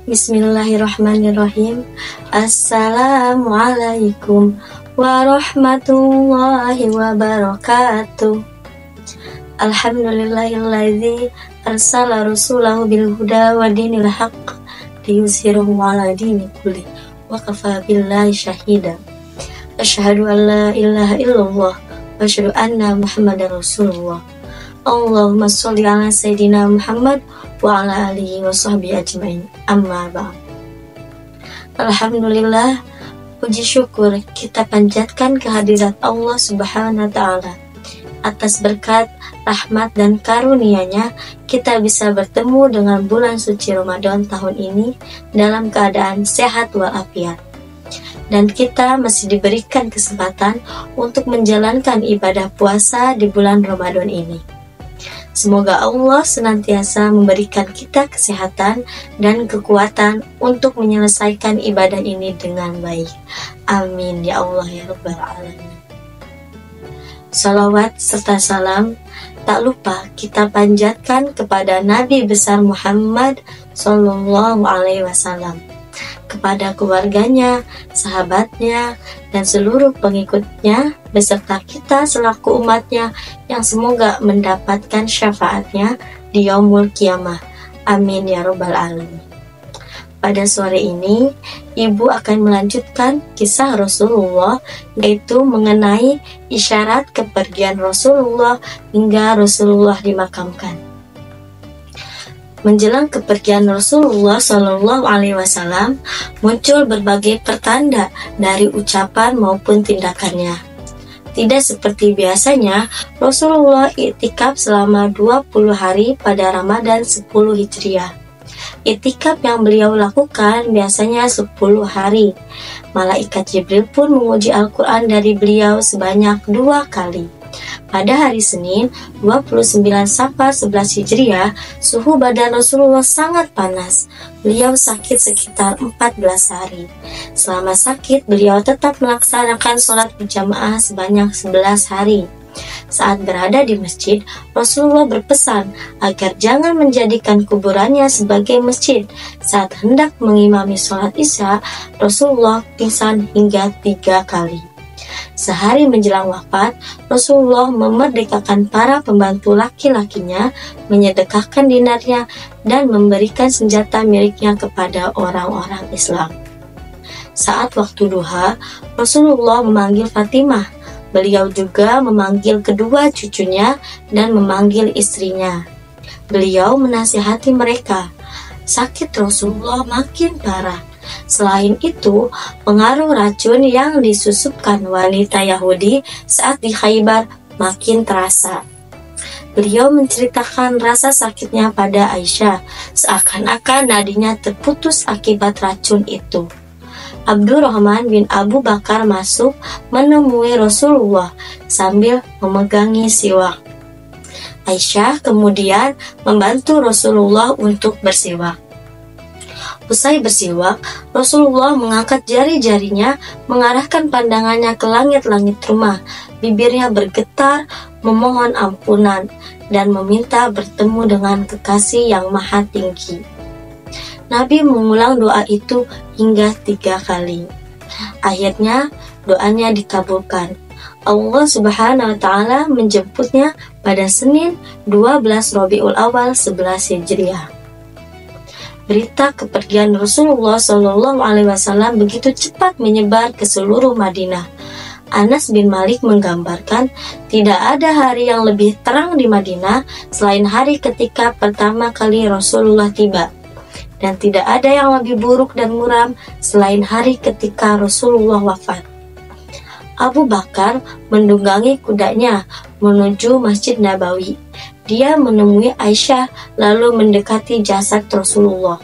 Bismillahirrahmanirrahim. Assalamualaikum warahmatullahi wabarakatuh. Alhamdulillahilladzi arsala rasulahu bil huda wa dinil haqq liyuzhirahu 'ala dini kulli wa kafa billahi syahida. Asyhadu an la ilaha illallah wa asyhadu anna Muhammadar Rasulullah. Allahumma sholli ala sayyidina Muhammad wa ala alihi wa sahbihi ajmain. Amma ba'd. Alhamdulillah, puji syukur kita panjatkan kehadirat Allah Subhanahu wa taala. Atas berkat, rahmat dan karunia-Nya, kita bisa bertemu dengan bulan suci Ramadan tahun ini dalam keadaan sehat walafiat. Dan kita masih diberikan kesempatan untuk menjalankan ibadah puasa di bulan Ramadan ini. Semoga Allah senantiasa memberikan kita kesehatan dan kekuatan untuk menyelesaikan ibadah ini dengan baik. Amin ya Allah ya Rabbal Alamin. Salawat serta salam tak lupa kita panjatkan kepada Nabi besar Muhammad Sallallahu Alaihi Wasallam, kepada keluarganya, sahabatnya, dan seluruh pengikutnya beserta kita selaku umatnya yang semoga mendapatkan syafaatnya di yaumul qiyamah. Amin ya Rabbal Alamin. Pada sore ini, Ibu akan melanjutkan kisah Rasulullah, yaitu mengenai isyarat kepergian Rasulullah hingga Rasulullah dimakamkan. Menjelang kepergian Rasulullah Shallallahu Alaihi Wasallam, muncul berbagai pertanda dari ucapan maupun tindakannya. Tidak seperti biasanya, Rasulullah iktikaf selama 20 hari pada Ramadan 10 Hijriah. Iktikaf yang beliau lakukan biasanya 10 hari. Malaikat Jibril pun menguji Al-Quran dari beliau sebanyak 2 kali. Pada hari Senin 29 Safar 11 Hijriah, suhu badan Rasulullah sangat panas. Beliau sakit sekitar 14 hari. Selama sakit, beliau tetap melaksanakan sholat berjamaah sebanyak 11 hari. Saat berada di masjid, Rasulullah berpesan agar jangan menjadikan kuburannya sebagai masjid. Saat hendak mengimami sholat Isya, Rasulullah pingsan hingga 3 kali. Sehari menjelang wafat, Rasulullah memerdekakan para pembantu laki-lakinya, menyedekahkan dinarnya, dan memberikan senjata miliknya kepada orang-orang Islam. Saat waktu duha, Rasulullah memanggil Fatimah. Beliau juga memanggil kedua cucunya dan memanggil istrinya. Beliau menasihati mereka. Sakit Rasulullah makin parah. Selain itu, pengaruh racun yang disusupkan wanita Yahudi saat di Khaybar makin terasa. Beliau menceritakan rasa sakitnya pada Aisyah, seakan-akan nadinya terputus akibat racun itu. Abdurrahman bin Abu Bakar masuk menemui Rasulullah sambil memegangi siwak. Aisyah kemudian membantu Rasulullah untuk bersiwak. Usai bersiwak, Rasulullah mengangkat jari-jarinya, mengarahkan pandangannya ke langit-langit rumah. Bibirnya bergetar, memohon ampunan, dan meminta bertemu dengan kekasih yang maha tinggi. Nabi mengulang doa itu hingga 3 kali. Akhirnya, doanya dikabulkan. Allah Subhanahu wa taala menjemputnya pada Senin 12 Rabiul Awal 11 Hijriah. Berita kepergian Rasulullah Shallallahu Alaihi Wasallam begitu cepat menyebar ke seluruh Madinah. Anas bin Malik menggambarkan, tidak ada hari yang lebih terang di Madinah selain hari ketika pertama kali Rasulullah tiba. Dan tidak ada yang lebih buruk dan muram selain hari ketika Rasulullah wafat. Abu Bakar mendunggangi kudanya menuju Masjid Nabawi. Dia menemui Aisyah lalu mendekati jasad Rasulullah.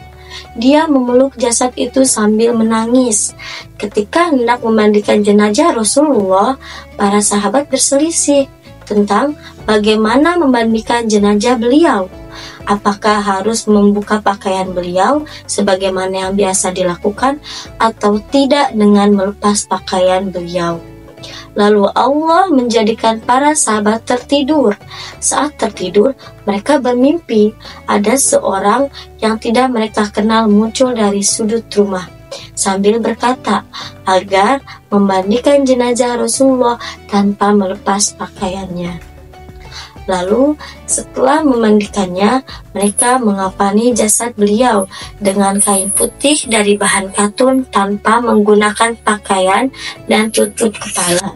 Dia memeluk jasad itu sambil menangis. Ketika hendak memandikan jenazah Rasulullah, para sahabat berselisih tentang bagaimana memandikan jenazah beliau. Apakah harus membuka pakaian beliau sebagaimana yang biasa dilakukan atau tidak dengan melepas pakaian beliau? Lalu Allah menjadikan para sahabat tertidur. Saat tertidur, mereka bermimpi ada seorang yang tidak mereka kenal muncul dari sudut rumah sambil berkata agar memandikan jenazah Rasulullah tanpa melepas pakaiannya. Lalu setelah memandikannya, mereka mengapani jasad beliau dengan kain putih dari bahan katun tanpa menggunakan pakaian dan tutup kepala.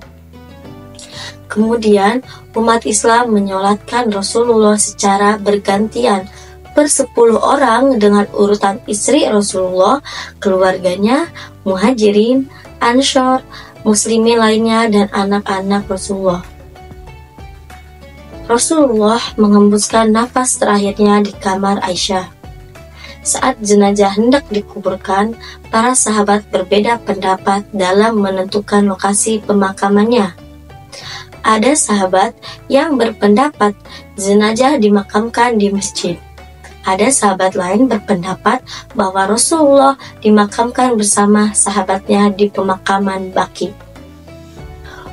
Kemudian umat Islam menyolatkan Rasulullah secara bergantian per 10 orang dengan urutan istri Rasulullah, keluarganya, muhajirin, ansor, muslimin lainnya, dan anak-anak Rasulullah. Rasulullah mengembuskan nafas terakhirnya di kamar Aisyah. Saat jenazah hendak dikuburkan, para sahabat berbeda pendapat dalam menentukan lokasi pemakamannya. Ada sahabat yang berpendapat jenazah dimakamkan di masjid. Ada sahabat lain berpendapat bahwa Rasulullah dimakamkan bersama sahabatnya di pemakaman Baqi.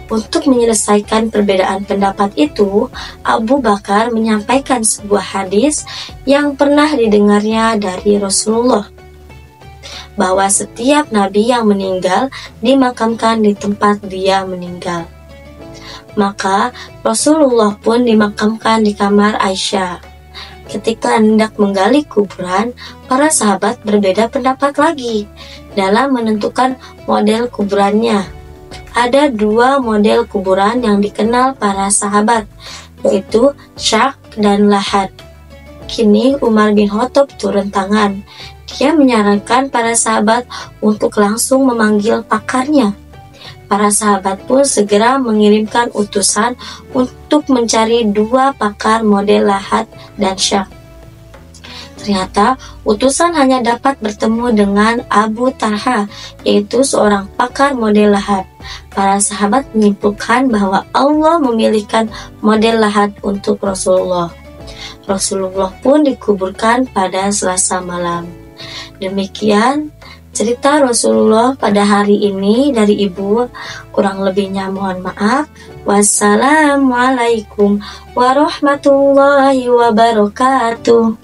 Untuk menyelesaikan perbedaan pendapat itu, Abu Bakar menyampaikan sebuah hadis yang pernah didengarnya dari Rasulullah, bahwa setiap nabi yang meninggal dimakamkan di tempat dia meninggal. Maka Rasulullah pun dimakamkan di kamar Aisyah. Ketika hendak menggali kuburan, para sahabat berbeda pendapat lagi dalam menentukan model kuburannya. Ada 2 model kuburan yang dikenal para sahabat, yaitu Syaq dan Lahad. Kini Umar bin Khattab turun tangan. Dia menyarankan para sahabat untuk langsung memanggil pakarnya. Para sahabat pun segera mengirimkan utusan untuk mencari 2 pakar model Lahad dan Syaq. Ternyata utusan hanya dapat bertemu dengan Abu Talha, yaitu seorang pakar model Lahad. Para sahabat menyimpulkan bahwa Allah memilihkan model Lahad untuk Rasulullah. Rasulullah pun dikuburkan pada Selasa malam. Demikian cerita Rasulullah pada hari ini dari Ibu. Kurang lebihnya mohon maaf. Wassalamualaikum warahmatullahi wabarakatuh.